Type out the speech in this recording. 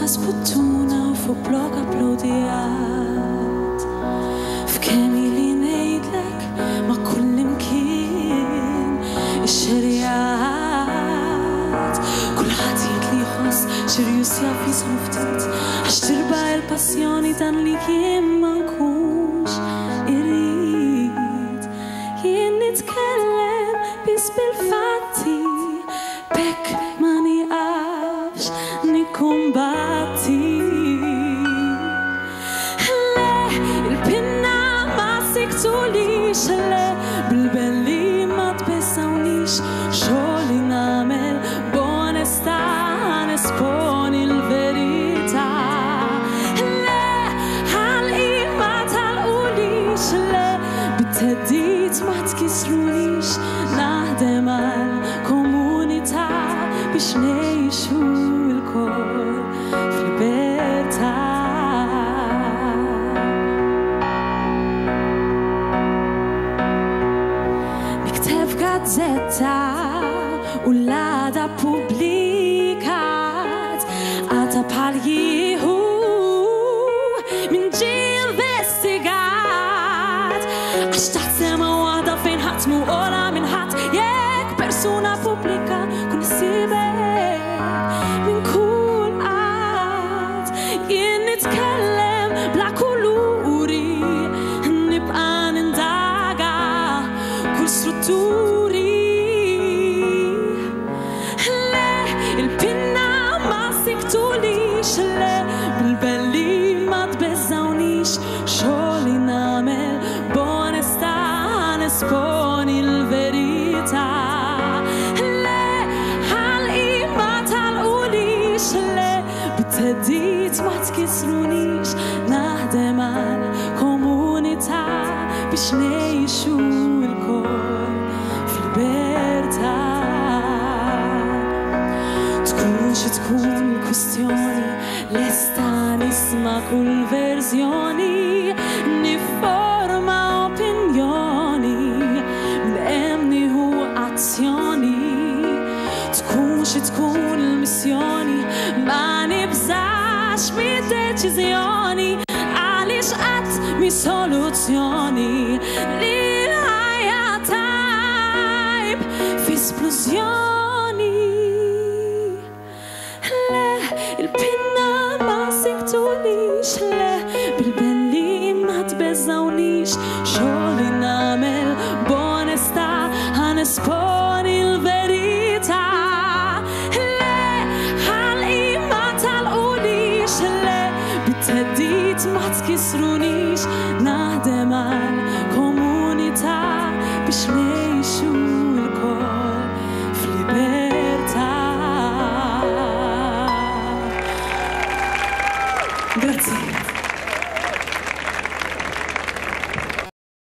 Sputtuna fuq blok applaudijat f'kemm li ngħidlek ma' kull imkien ix-xerjat kulħadd jgħid li jħoss xirjus jaf jisħu ftit għax tirba' il-passjoni dan li jien ma nkunx irid jien nitkellem biss bil-fatti bekk ma nieqafx nikkumbatti le bil-belli ma tbessawniex xogħli nagħmel b'onestà nesponi l-verità le ħalqi ma talqulix le bit-theddid ma tkissrunix naħdem għall-komunità biex ngħixu l-kol fil-libertà. Gazzetta u l-għada publikat għata bħal jieħu min ġie investigat għax taħt sema waħda fejn ħadd mu ola minn ħadd jekk persuna pubblika kun issibek minn kull qatt jien nitkellem bla kuluri nibqa' nindaga kull struttura le bil-belli ma tbeżżawnix xogħli nagħmel b'onestà nesponi l-verità le ħalqi ma talqulix le bit-theddid ma tkissrunix naħdem għall-komunità biex ngħixu l-kol fil-libertà tkun xi tkun kwistjoni lesta nisma' kull verżjoni nifforma opinjoni minn hemm nieħu azzjoni tkun xi tkun il-missjoni ma nibżax mid-deċiżjoni għaliex qatt mi soluzzjoni li l-ħajja tajb fi esplużjoni il-pinna ma siktulix le bil-belli ma tbeżżawnix xogħli nagħmel b'onestà ħanesponi l-verità le ħalqi ma talqulix le bit-theddid ma tkissrunix naħdem għall-komunità biex ngħixu l-kol f'libertà. Grazie.